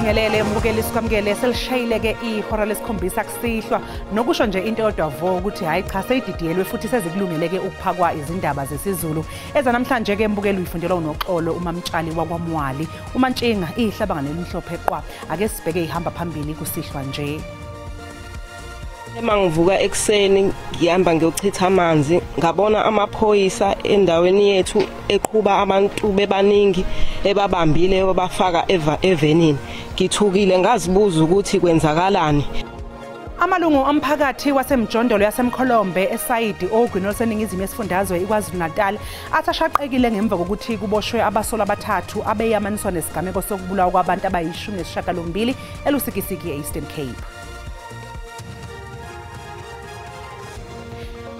Sibingelele mbukeli sikwamukele selishayileke ihora lesikhombisa kusihlwa nokusho nje into yodwa vo ukuthi hayi cha seyididiyelwe futhi sezikulungeleke ukuphakwa izindaba zesiZulu namhlanje ke mbukeli uyifundelwa unoxolo umamtshali wakwaMwali uMantshinga ihlabanga nelimhlophe qwa ake sibheke ihamba phambili kusihlwa nje. Ema ngivuka ekseni ngihamba ngiyochitha amanzi ngabona amaphoyisa endaweni yethu eqhuba abantu bebaningi ebabambile babafaka evenini ngithukile ngazibuza ukuthi kwenzakalani. Amalungu omphakathi wasemjondolo yasemkholombe esayidi ogwini seningizimu yesifundazwe iKwaZulu-Natal athashaqekile ngemva kokuthi kuboshwe abasola abathathu abeyamaniswa nesigameko sokubulawa kwabantu abayi-18 elusikisiki e-Eastern Cape.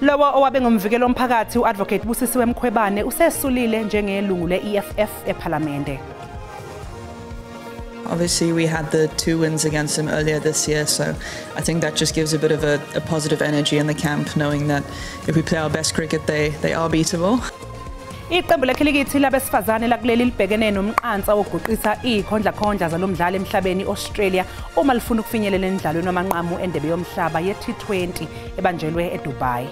Lowo owabe ngumvikelo omphakathi uadvocate Busisiwe Mkhwebane usesulile njengelungu le-EFF eParliamente. Obviously, we had the 2 wins against him earlier this year, so I think that just gives a bit of a positive energy in the camp, knowing that if we play our best cricket, they are beatable. Iqembu lekhilikithi labesifazane lakuleli libhekene nomqansa wokuguqisa ikhondla zalomdlalo emhlabeni Australia uma lifuna ukufinyelela emidlalweni wamanqamu endebe yomhlaba ye-T20 ebanjelwe eDubai.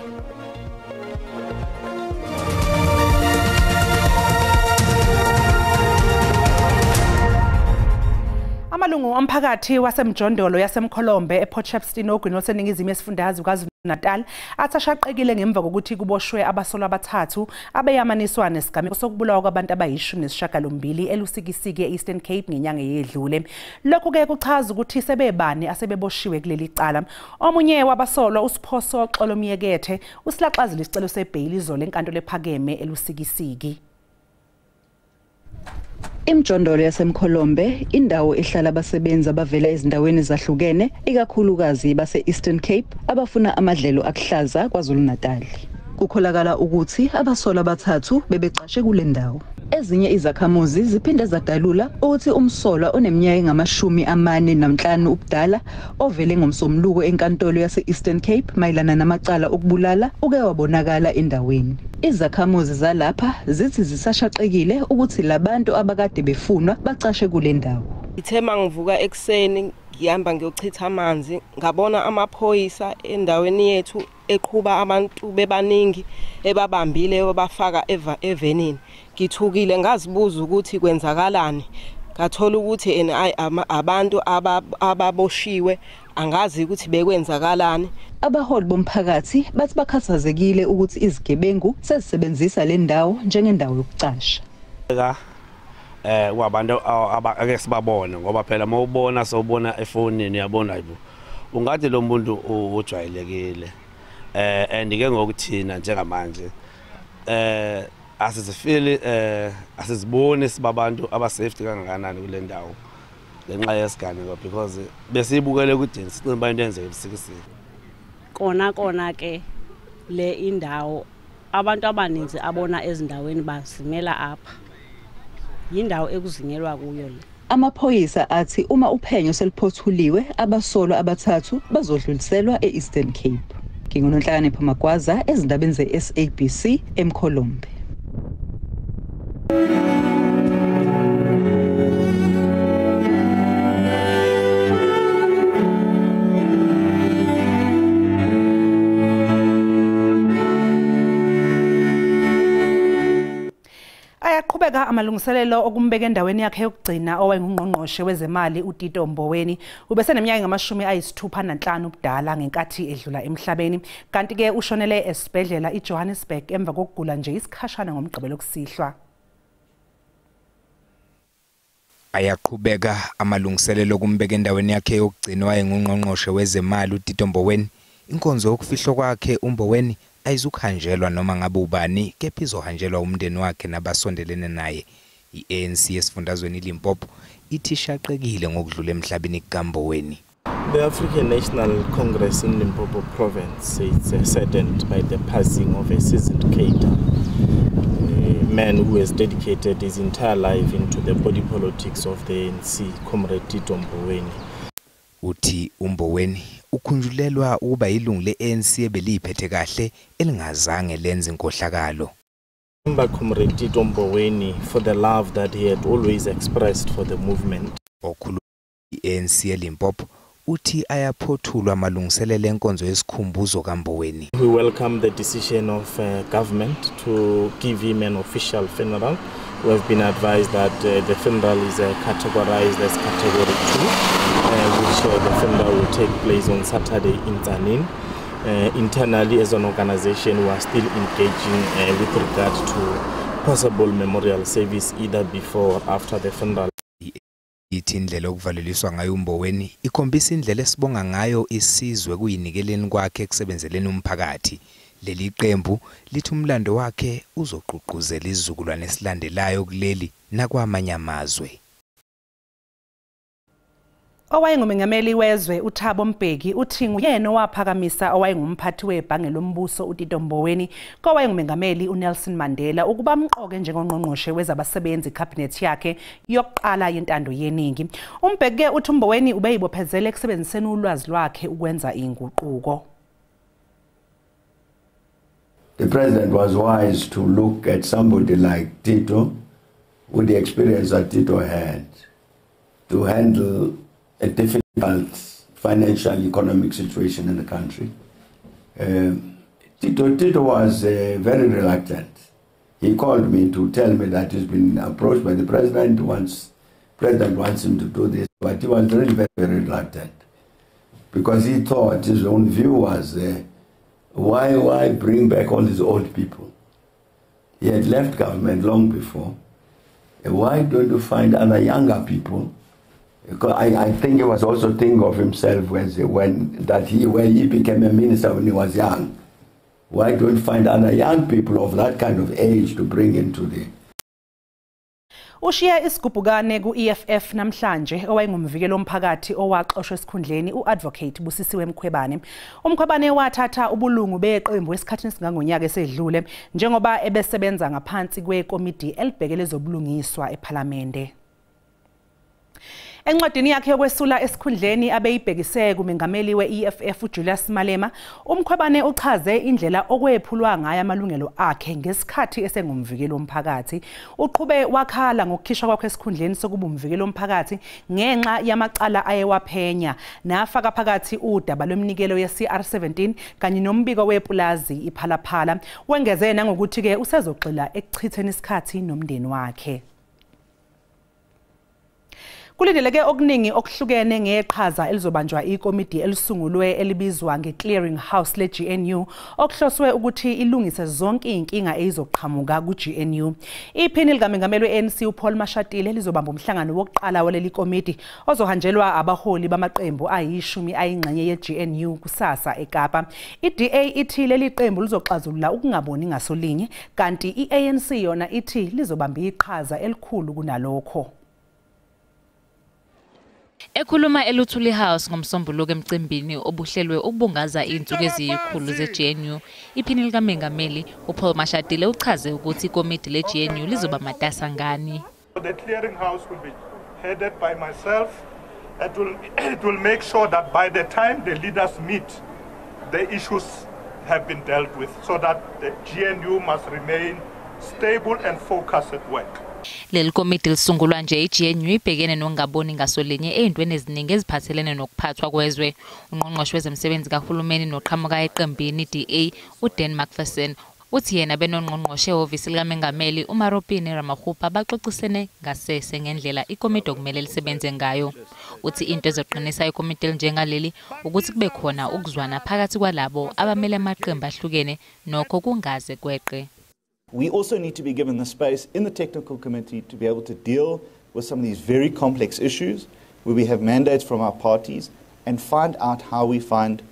Amalungu omphakathi wasemjondolo yasemkholombe ePort Shepstone ogwini seningizimu yesifundazwe KwaZulu-Natal athashaqekile ngemva kokuthi kuboshwe abasola abathathu abeyamaniswa nesigameko sokubulawa kwabantu abayi-18 elusikisiki e-Eastern Cape ngenyanga eyedlule. Lokhu ke kuchaza ukuthi sebebane asebeboshiwe kuleli cala. Omunye wabasolwa uSiphoso Xolomyekethe usilaxazile isicelo sebhayili izolo enkantolo ephakeme elusikisiki. Imjondolo yasemkholombe indawo ehlala abasebenzi abavela ezindaweni zahlukene ikakhulukazi base-Eastern Cape abafuna amadlelo akuhlaza KwaZulu-Natal. Kukholakala ukuthi abasola abathathu bebeqashe kule ndawo. Ezinye izakhamuzi ziphinde zadalula ukuthi umsolwa oneminyaka engama-45 ubudala ovele ngomsombuluko enkantolo yase-Eastern Cape mayelana namacala okubulala uke wabonakala endaweni. Izakhamuzi zalapha zithi zisashaqekile ukuthi labantu abakade befunwa bacashe kule ndawo. Ithema ngivuka ekseni ngihamba ngiyochitha amanzi ngabona amaphoyisa endaweni yethu eqhuba abantu bebaningi ebabambile babafaka evenini ngithukile ngazibuza ukuthi kwenzakalani ngathola ukuthi abantu ababoshiwe angazi ukuthi bekwenzakalani. Abaholi bomphakathi bathi bakhathazekile ukuthi izigebengu sezisebenzisa le ndawo njengendawo yokucasha. Kwabantu ake sibabone ngoba phela mawubona sawubona efonini yabona yibo ungathi lo muntu ujwayelekile and ke ngokuthina njengamanje asizifili asiziboni sibabantu abasafety kangakanani kule ndawo ngenxa yesiganeko because besibukele kudini sicimba into enze ebusikisiki kona ke le indawo abantu abaninzi abona ezindaweni bazimela apha yindawo ekuzinyelwa kuyo le. Amaphoyisa athi uma uphenyo seliphothuliwe abasolwa abathathu bazodluliselwa e-Eastern Cape. Ngingunonhlakanipho Magwaza ezindabeni ze-SABC eMkholombe. Ayaqhubeka amalungiselelo okumbeka endaweni yakhe yokugcina owayengungqongqoshe wezemali uTito Mboweni ubeseneminyaka engama-65 ubudala ngenkathi edlula emhlabeni kanti ke ushonele esibhedlela eJohannesburg emva kokugula nje isikhashana ngomgqibelo kusihlwa. Ayaqhubeka amalungiselelo okumbeka endaweni yakhe yokugcina owayengungqongqoshe wezemali uTito Mboweni inkonzo yokufihlwa kwakhe uMboweni ayizukhanjelwa noma ngabe ubani kepha izohanjelwa umndeni wakhe nabasondelene naye. I-ANC yesifundazweni iLimpopo ithi shaqekile ngokudlula emhlabeni kaMboweni. The African National Congress in Limpopo province is saddened by the passing of a seasoned cadre, a man who has dedicated his entire life into the body politics of the ANC, Comrade Tito Mboweni. Uthi uMboweni ukhunjulelwa ukuba ilungu le-ANC ebeliphethe kahle elingazange lenze inkohlakalo. Remember Comrade Tito Mboweni for the love that he had always expressed for the movement. ANC eLimpopo uthi ayaphothulwa amalungiselelo enkonzo yesikhumbuzo kaMboweni. We welcome the decision of government to give him an official funeral. We have been advised that the funeral is categorized as category 2, which the funeral will take place on Saturday in Tanin. Internally, as an organization, we are still engaging with regard to possible memorial service either before or after the funeral. Ithi indlela okuvaleliswa ngayo uMboweni ikhombisa indlela esibonga ngayo isizwe kuyinikeleni kwakhe ekusebenzeleni umphakathi. Leli qembu lithi umlando wakhe uzogqugquzela izizukulwane esilandelayo kuleli nakwamanye amazwe. Owayengumengameli wezwe uThabo Mbeki uthi nguyena owaphakamisa owayengumphathi webhange lombuso uTito Mboweni kowayengumengameli uNelson Mandela ukuba amqoke njengongqongqoshe wezabasebenzi cabinet yakhe yokuqala yentando yeningi. Umbeki uthi uMboweni ubeyibophezela ekusebenziseni ulwazi lwakhe ukwenza inguquko. The president was wise to look at somebody like Tito with the experience that Tito had to handle a difficult financial economic situation in the country. Tito was very reluctant. He called me to tell me that he's been approached by the president. President wants him to do this, but he was really very, very reluctant because he thought his own view was why bring back all these old people? He had left government long before. Why don't you find other younger people? Because I think he was also thinking of himself when he became a minister when he was young. Why don't you find other young people of that kind of age to bring into the... Ushiya isigubhukane ku-EFF namhlanje owayengumvikeli womphakathi owaxoshwe esikhundleni uadvocate Busisiwe Mkhwebane. uMkhwebane wathatha ubulungu beqembu esikhathini singangonyaka esedlule njengoba ebesebenza ngaphansi kwekomidi elibhekele ezobulungiswa ePhalamende. Encwadini yakhe yokwesula esikhundleni abeyibhekise kumengameli we-EFF uJulius Malema, uMkhwebane uchaze indlela okwephulwa ngayo amalungelo akhe ngesikhathi esengumvikeli womphakathi. Uqhube wakhala ngokukhishwa kwakhe esikhundleni sokuba umvikeli womphakathi ngenxa yamacala ayewaphenya nafaka phakathi udaba lweminikelo ye-CR17 kanye nombiko wepulazi iPhalaphala. Wengeze nangokuthi ke usezogxila ekuchitheni isikhathi nomndeni wakhe. Kulindeleke okuningi okuhlukene ngeqhaza elizobanjwa ikomidi elisungulwe elibizwa nge-Clearing House le-GNU okuhloswe ukuthi ilungise zonke inkinga ezizoqhamuka ku-GNU. Iphini likamengameli we-ANC uPaul Mashatile lizobamba umhlangano wokuqala waleli komidi ozohanjelwa abaholi bamaqembu ayishumi ayingxenye ye-GNU kusasa eKapa. I-DA ithi leli qembu lizoxazulula ukungaboni ngasolinye kanti i-ANC yona ithi lizobamba iqhaza elikhulu kunalokho. Ekhuluma eLuthuli House ngomsombuluko emcimbini obuhlelwe ukubungaza izinsuku eziyikhulu ze-GNU, iphini likamengameli uPaul Mashatile uchaze ukuthi ikomidi le-GNU lizoba matasa ngani. The clearing house will be headed by myself. It will make sure that by the time the leaders meet, the issues have been dealt with so that the GNU must remain stable and focused at work. Leli komiti lisungulwa nje iGNU ibhekene nokungaboni ngasolinye ezintweni eziningi eziphathelene nokuphathwa kwezwe. Ungqongqoshe wezemsebenzi kahulumeni noqhamuka eqembini DA uDan McPherson uthi yena benongqongqoshe ehhovisi likamengameli uMaropini Ramaphosa baxoxisene ngasese ngendlela ikomiti okumele lisebenze ngayo. Uthi into ezoqinisa ikomiti elinjengaleli ukuthi kube khona ukuzwana phakathi kwalabo abamele amaqembu ahlukene nokho kungaze kweqe. We also need to be given the space in the technical committee to be able to deal with some of these very complex issues where we have mandates from our parties and find out how we find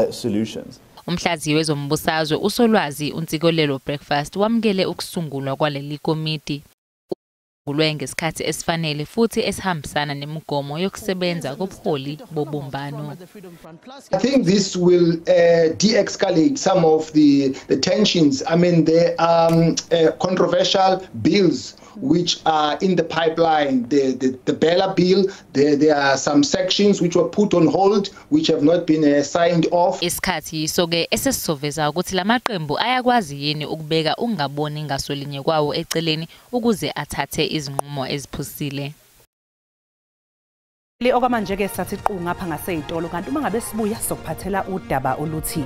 solutions. Umhlaziyi wezombusazwe uSolwazi uNtsikolelo Breakfast wamkele ukusungulwa kwaleli komiti kulwe ngesikhathi esifanele futhi esihambisana nemigomo yokusebenza kobuholi bobumbano. I think this will de-escalate some of the tensions. I mean, there are controversial bills which are in the pipeline. The Bella bill, there are some sections which were put on hold, which have not been signed off. Isikhathi soke esesizoveza ukuthi lamaqembu ayakwazi yini ukubeka ungaboni ngasolinye kwawo eceleni ukuze athathe izinqumo eziphusile. Le okwamanje ke sathi qhu ngapha ngaseyitolo kanti uma ngabe sibuya sokuphathela udaba oluthi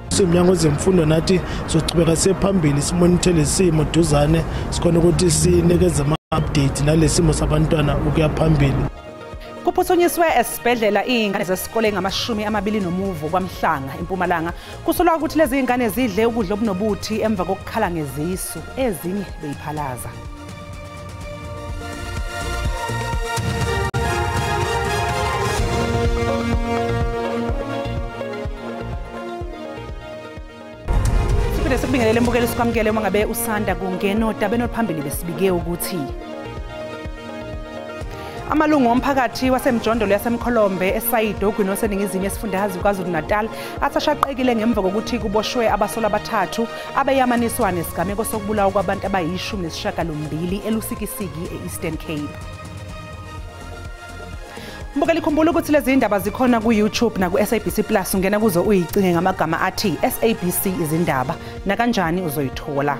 Simnyango zemfundo nathi sochubeka sephambili simonithele simo duzane sikhona ukuthi sinikeze ama-update nalesimo sabantwana ukuya phambili. Kuphuthonyiswe esibhedlela ingane zesikole ngama-29 kwaMhlanga eMpumalanga kusolwa ukuthi lezi ingane zidle ukudla obunobuthi emva kokukhala ngezisu ezinye beyiphalaza. Sikubingelele mbukeli sikwamukele uma ngabe usanda kungena odabeni oluphambili besibike ukuthi amalungu omphakathi wasemjondolo yasemkolombe eSayid Ogwini oseningizimu yesifundazwe KwaZulu-Natal athashaqekile ngemva kokuthi kuboshwe abasola abathathu abeyamaniswa nesigameko sokubulawa kwabantu abayi-18 elusikisiki e-Eastern Cape. Mbukeli khumbula ukuthi lezi indaba zikhona ku-YouTube na ku-SABC Plus ungena kuzo uyicinge ngamagama athi SABC Izindaba na kanjani uzoyithola.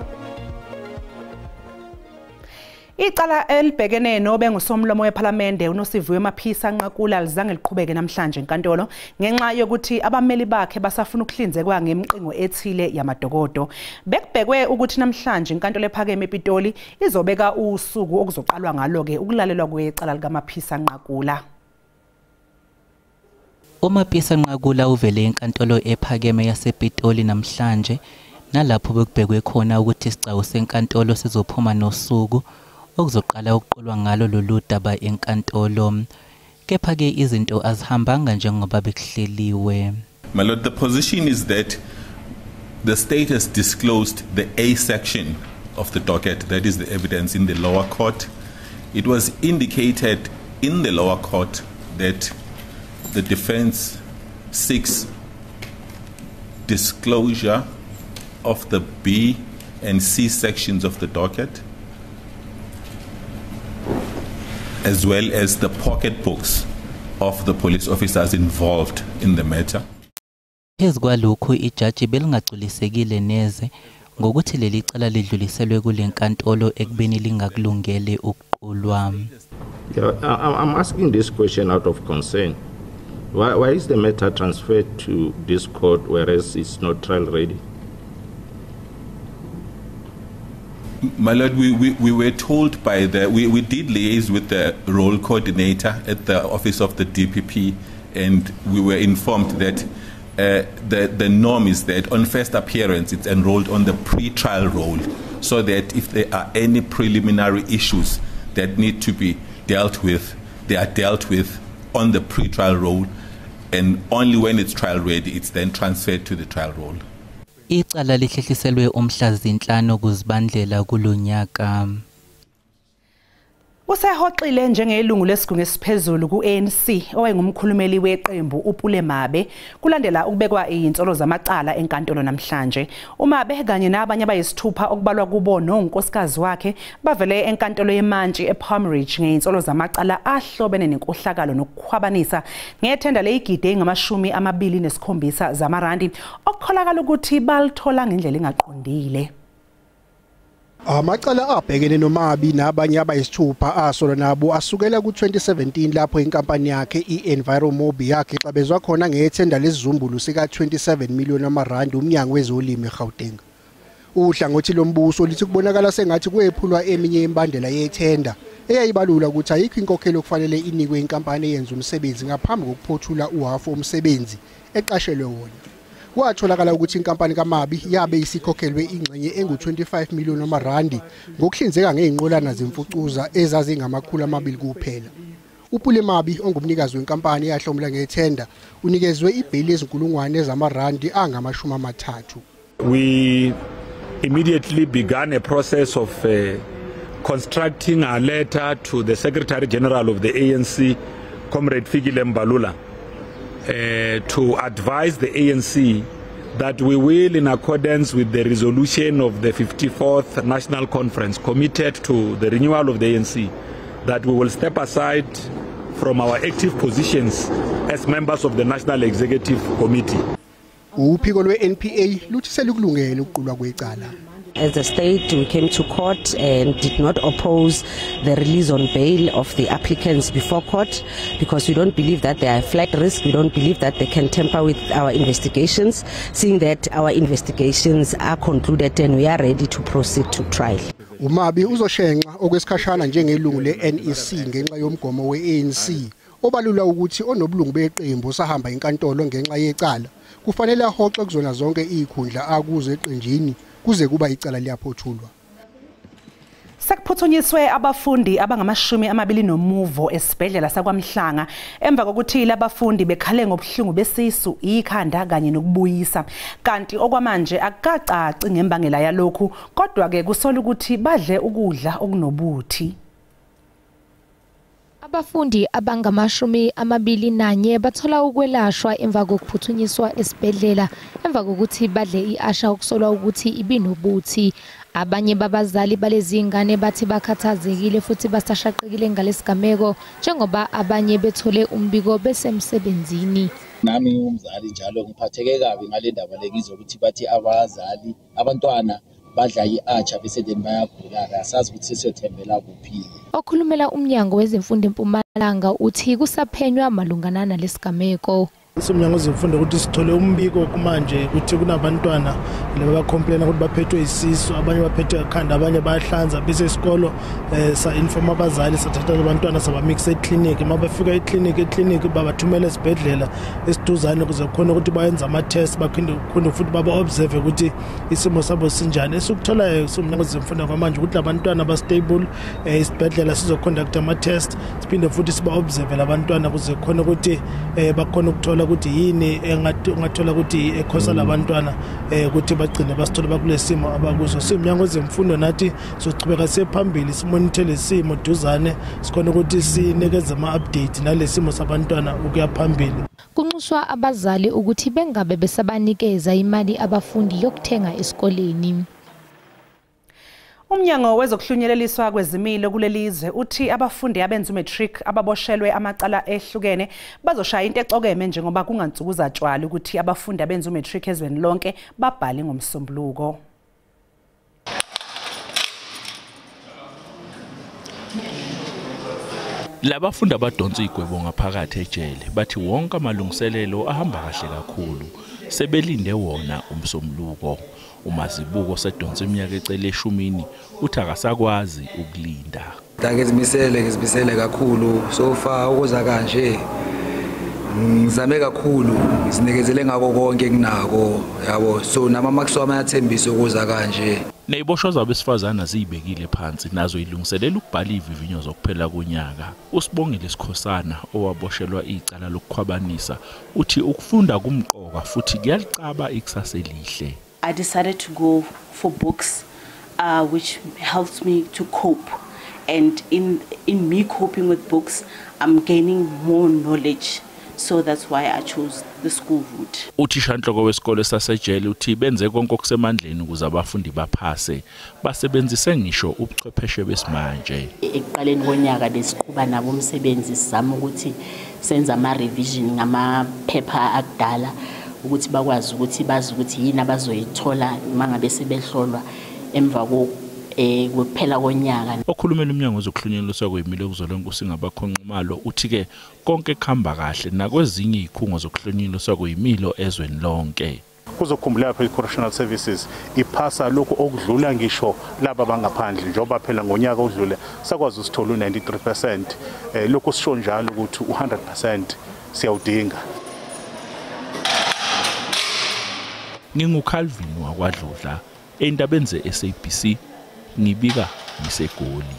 Icala elibhekene nobengusomlomo wePhalamende uNosiviwe Maphisa Nqakula lizange liqhubeke namhlanje enkantolo ngenxa yokuthi abameli bakhe basafuna ukuhlinzekwa ngemqingo ethile yamadokodo. Bekubhekwe ukuthi namhlanje inkantolo ephakeme ePitoli izobeka usuku okuzoqalwa ngalo ke ukulalelwa kwecala likaMaphisa Nqakula. uMaphisa Nqakula uvele enkantolo ephakeme yasePitoli namhlanje nalapho bekubhekwe khona ukuthi isicelo senkantolo sizophuma nosuku okuzoqala ukuqolwa ngalo lolu daba enkantolo kepha ke izinto azihambanga njengoba bekuhleliwe. My lord, the position is that the state has disclosed the A section of the docket, that is the evidence in the lower court. It was indicated in the lower court that the defense seeks disclosure of the B and C sections of the docket, as well as the pocketbooks of the police officers involved in the matter. Phezu kwalokhu ijaji belingagculisekile neze ngokuthi leli cala lidluliselwe kule nkantolo ekubeni lingakulungele ukuqulwa. I'm asking this question out of concern. Why is the matter transferred to this court whereas it's not trial ready? My lord, we were told by we did liaise with the role coordinator at the office of the DPP, and we were informed that the norm is that on first appearance it's enrolled on the pre-trial role, so that if there are any preliminary issues that need to be dealt with, they are dealt with on the pre-trial role, and only when it's trial ready it's then transferred to the trial role. Icala lihlehliselwe umhla zinhlanu kuzibandlela kulonyaka. Usehoxile njengelungu lesigungu esiphezulu ku-ANC owayengumkhulumeli weqembu uPule Mabe kulandela ukubekwa izinsolo zamacala enkantolo namhlanje. uMabe kanye nabanye abayisithupha okubalwa kubo nonkosikazi wakhe bavele enkantolo yeMantshi ePalm Ridge ngezinsolo zamacala ahlobene nenkohlakalo nokukhwabanisa ngethenda leyigide ngama-27 zamarandi okukholakala ukuthi balithola ngendlela engaqondile. Amacala abhekene noMabi nabanye abayisithupha asolwa nabo asukela ku-2017 lapho inkampani yakhe i-Enviromobi yakhe xabezwa khona ngethenda lesizumbulu sika-27 million amarandi umnyango wezolimo eGauteng. Uhlangothi lombuso lithi kubonakala sengathi kwephulwa eminye imbandela yethenda eyayibalula ukuthi ayikho inkokhelo kufanele inikwe inkampani eyenza umsebenzi ngaphambi kokuphothula uhafu omsebenzi eqashelwe wona. Kwatholakala ukuthi inkampani kaMabi yabe isikhokhelwe ingxenye engu-25 million amarandi ngokuhlinzeka ngeyinqolana zemfucuza ezazingama200 kuphela. uPule Mabi ongumnikazi wenkampani eyahlomula ngethenda unikezwe ibheli ezinkulungwane zamarandi angama-30. We immediately began a process of constructing a letter to the Secretary General of the ANC, Comrade Fikile Mbalula, to advise the ANC that we will, in accordance with the resolution of the 54th National Conference committed to the renewal of the ANC, that we will step aside from our active positions as members of the National Executive Committee. Uphiko lwe-NPA luthi selikulungele ukuqulwa kwecala. As a state, we came to court and did not oppose the release on bail of the applicants before court because we don't believe that they are a flight risk. We don't believe that they can tamper with our investigations, seeing that our investigations are concluded and we are ready to proceed to trial. Umabi uzoshenxa okwesikhashana njengelungu le-NEC ngenxa yomgomo we-ANC obalula ukuthi onobulungu beqembu sahamba inkantolo ngenxa yecala kufanele ahoxe kuzona zonke izikhundla akuzo eqenjini kuze kuba icala liyaphothulwa. Sekuphuthonyiswe abafundi abangama-21 esibhedlela sakwamhlanga emva kokuthi labafundi bekhale ngobuhlungu besisu, ikhanda kanye nokubuyisa. Kanti okwamanje akacaci ngembangela yalokhu, kodwa ke kusola ukuthi badle ukudla okunobuthi. Abafundi abangama-21 bathola ukwelashwa emva kokuphuthonyiswa esibhedlela emva kokuthi badle iasha okusolwa ukuthi ibinobuthi. Abanye babazali balezi ngane bathi bakhathazekile futhi basashaqekile ngalesigameko njengoba abanye bethole umbiko besemsebenzini. Nami umzali njalo ngiphatheke kabi ngale ndaba lekizo ukuthi bathi abazali abantwana badla iacha bese then bayagula, asazi ukuthi siyothembela kuphi. Okhulumela umnyango wezemfundo eMpumalanga uthi kusaphenywa malungana nalesigameko. Umnyango wezemfundo ukuthi sithole umbiko kumanje ukuthi kunabantwana laba complain ukuthi baphethwe isisu, abanye baphethwe ekhanda, abanye bayahlanza bese isikolo sa inform abazali sathatha abantwana sabamixa eclinic, mabafika eclinic babathumela esibhedlela esiduzane kuze khona ukuthi bayenza ama test baphinde futhi baba observe ukuthi isimo sabo sinjani. Esukuthola umnyango wezemfundo kwamanje ukuthi abantwana ba stable esibhedlela sizoconduct ama test siphinde futhi siba observe labantwana kuze khona ukuthi bakhona ukuthola ukuthi yini engathola ukuthi ekhosa labantwana ukuthi bagcine basithola bakulesimo abakuso. Simnyango wezemfundo nathi sochubeka sephambili simonithe lesimo duzane sikhona ukuthi sinikeze ama update nalesimo sabantwana ukuya phambili. Kunxuswa abazali ukuthi bengabe besabanikeza imali abafundi yokuthenga esikoleni. Umnyango wezokuhlunyeleliswa kwezimilo kulelizwe uthi abafundi abenza umatric ababoshelwe amacala ehlukene bazoshaya into exokeme njengoba kungansuku zatshwala ukuthi abafundi abenza umatric ezweni lonke babhale ngomsombuluko. Labafundi abadonsa igwebo ngaphakathi ejele bathi wonke amalungiselelo ahamba kahle kakhulu sebelinde wona umsombuluko. Umazibuko sedonsa iminyaka ecele 10 uthi akasakwazi ukulinda. Ngizimisele kakhulu so far ukuza kanje ngizame kakhulu ngizinikezele ngako konke enginako yabo so nama makso amayathembisa ukuza kanje. Neziboshwa zabesifazana zibekile phansi nazo ilungiselela ukubhala ivivinyo zokuphela konyaka. Usibongile Sikhosana owaboshelwa icala lokukhwabanisa uthi ukufunda kumqoka futhi kuyalicaba ikusasa elihle. I decided to go for books which helps me to cope, and in me coping with books I'm gaining more knowledge, so that's why I chose the school route. Uthishanhloko wesikole sasejele uthi benze konke okusemandleni ukuze abafundi baphase basebenzise ngisho ubuchwepheshe besimanje. Ekuqaleni konyaka besiqhuba nabo umsebenzi sizama ukuthi senza ama revision ngamaphepha akudala ukuthi bakwazi ukuthi bazi ukuthi yini abazoyithola mangabe sebehlolwa emva kokuphela konyaka. Okhulumela umnyango wezokuhlunyeleliswa kwezimilo kuzolonke usingabakhonqumalo uthi ke konke kuhamba kahle nakwezinye izikhungo zokuhlunyeleliswa kwezimilo ezweni lonke. Kuzokhumbula lapha i-correctional services iphasa lokho okudlula ngisho laba bangaphandle njengoba phela ngonyaka odlule sakwazi usithola u93%, lokho sisho njalo ukuthi u100% siyawudinga. NginguCalvin wakwaDludla endabeni ze-SABC ngibika ngisegoli.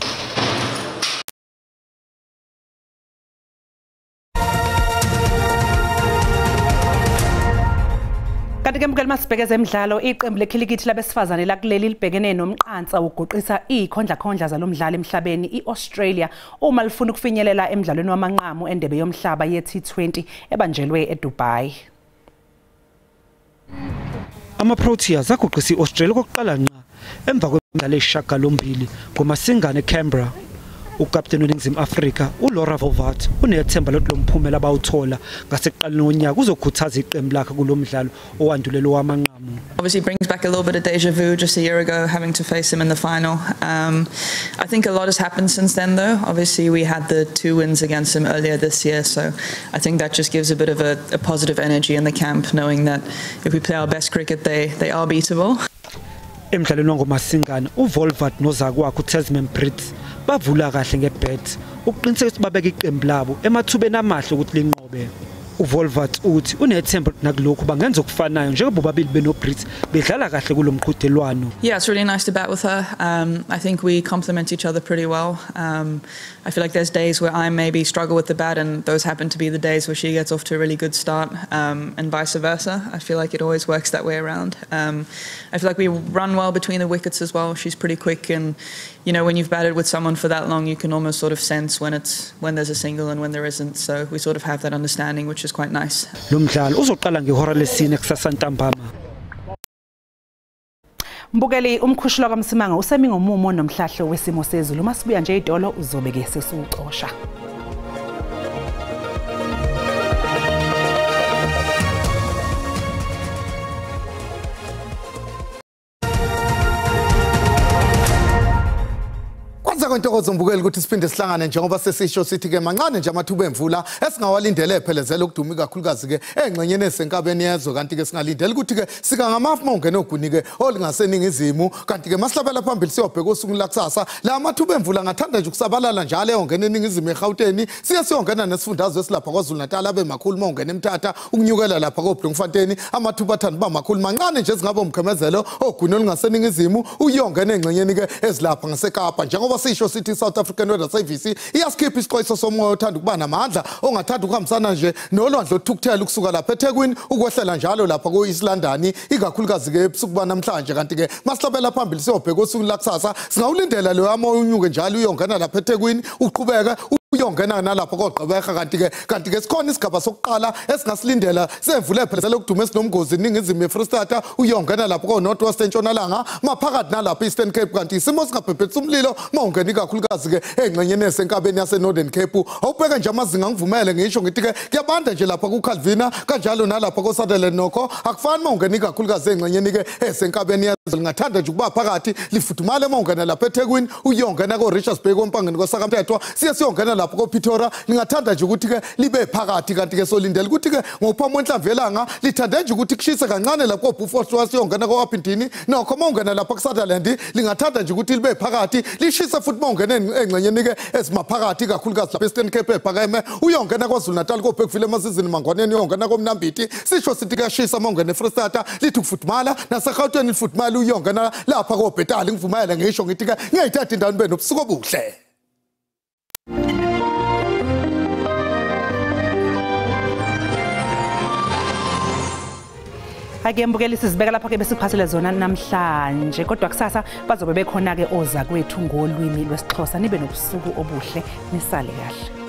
Kanti ke mkeli masibheke zemidlalo iqembu lekhilikithi labesifazane lakuleli libhekene nomqansa ugoqisa ikhondla zalomdlalo emhlabeni iAustralia uma lifuna ukufinyelela emidlalweni wamanqamu endebe yomhlaba ye-T20 ebanjelwe eDubai. Ama-Proteas agoqisa iAustralia kokuqala nqa emva kwemidlalo eyishagalombili ngomasingane eCanberra. ukapteni weNingizimu Afrika uLaura Volvat unethemba lokuthi lo mphumela abawuthola ngasekuqaleni ngonyaka uzokhuthaza iqembu lakhe kulomdlalo owandulelo wamanqamu. Obviously brings back a little bit of deja vu just a year ago having to face him in the final. I think a lot has happened since then though. Obviously we had the 2 wins against him earlier this year, so I think that just gives a bit of a positive energy in the camp, knowing that if we play our best cricket they are beatable. Emdlalweni ngomasingana uVolvat nozakwakhe uTesman Brits bavula kahle ngebat ukuqinisekisa ukuthi babeka iqembu labo emathubeni amahle ukuthi linqobe. uVolvat uthi unethemba nakulokho bangenza okufanayo njengoba bobabili benoBrits bedlala kahle kulomqhudelwano. Yeah, it's really nice to bat with her. I think we complement each other pretty well. I feel like there's days where I maybe struggle with the bat and those happen to be the days where she gets off to a really good start, and vice versa. I feel like it always works that way around. I feel like we run well between the wickets as well. She's pretty quick, and you know, when you've batted with someone for that long, you can almost sort of sense when there's a single and when there isn't. So we sort of have that understanding, which is quite nice. Lo mdlalo uzoqala ngehora lesine kusasa ntambama. Mbukeli umkhushulwa kaMsimanga usemi ngomumo nomhlahlo wesimo sezulu. Masibuya nje idolo uzobeke sesucosha. Kwentokozo mbukeli ukuthi siphinde sihlangane njengoba sesisho sithi ke mancane nje amathuba emvula esingawalindele ephelezela ukuduma kakhulukazi ke engxenyeni esenkabeni yezwe, kanti ke singalindele ukuthi ke sika ngamafu mongene oguni ke olingaseningizimu, kanti ke masihlabela phambili siyobheka usuku lakusasa la amathuba emvula ngathanda nje ukusabalala njalo eyongena eningizimu eGauteng, siyongena nesifundazwe esilapha kwaZulu Natal abe makhulu mongene eMthatha ukunyukela lapha koBloemfontein amathuba athanda ba makhulu mancane nje singaba umkhemezelo oguni olingaseningizimu uyongena engxenyeni ke ezilapha ngaseKapa njengoba sisho sithi South African Weather Service iyaskipha isixwayiso somoya othanda ukuba namandla ongathanda ukuhambisana nje nolwandle othukuthela ukusuka lapha eThekwini ukwehlela njalo lapha ku-East London ikakhulukazi ke ebusuku banamhlanje, kanti ke masihlabela phambili siyobheka usuku lakusasa singawulindela lo amoya unyuke njalo uyongena lapha eThekwini uqhubeka uyongena nalapha koGqeberha, kanti ke sikhona isigaba sokuqala esingasilindela sevule ephelezela ukuduma esinomgozi eningizimu yeFreystata uyongena lapha ko-North West entshonalanga maphakathi nalapha Eastern Cape, kanti isimo singabhebhethisa umlilo mawungena ikakhulukazi ke engxenyeni esenkabeni yaseNorthern Cape. Awubheka nje amazinga ngivumele ngisho ngithi ke kuyabanda nje lapha kuCalvina kanjalo nalapha koSutherland nokho akufani mawungena ikakhulukazi engxenyeni ke esenkabeni yazwe ngathanda nje ukuba phakathi lifuthumale mawungena lapha eThekwini uyongena koRichards Bay kompangeni koSakamthethwa siyongena lapha koPitora lingathanda nje ukuthi ke libe phakathi, kanti ke solindela ukuthi ke ngophamo enhlamvelanga lithanda nje ukuthi kushise kancane lapha koBuffalo siyongena koWapintini nokho mawungena lapha kuSutherland lingathanda nje ukuthi libe phakathi lishise futhi mawungena engxenyeni ke esimaphakathi kakhulukazi lapha eStern Cape ephakeme uyongena kwaZulu Natal koBheckville emasizini mangwaneni uyongena koMnambiti sisho sithi kuyashisa mawungena eFreystata lithi ukufudumala naseGauteng lifudumala uyongena lapha koBhetali ngivumela ngisho ngithi ke ngiyayithatha indawo nibe nobusuku obuhle. Ake mbukeli sizibeka lapha ke besiphathele zona namhlanje, kodwa kusasa bazobe bekhona ke oza kwethu ngolwimi lwesiXhosa. Nibe nobusuku obuhle nisale kahle.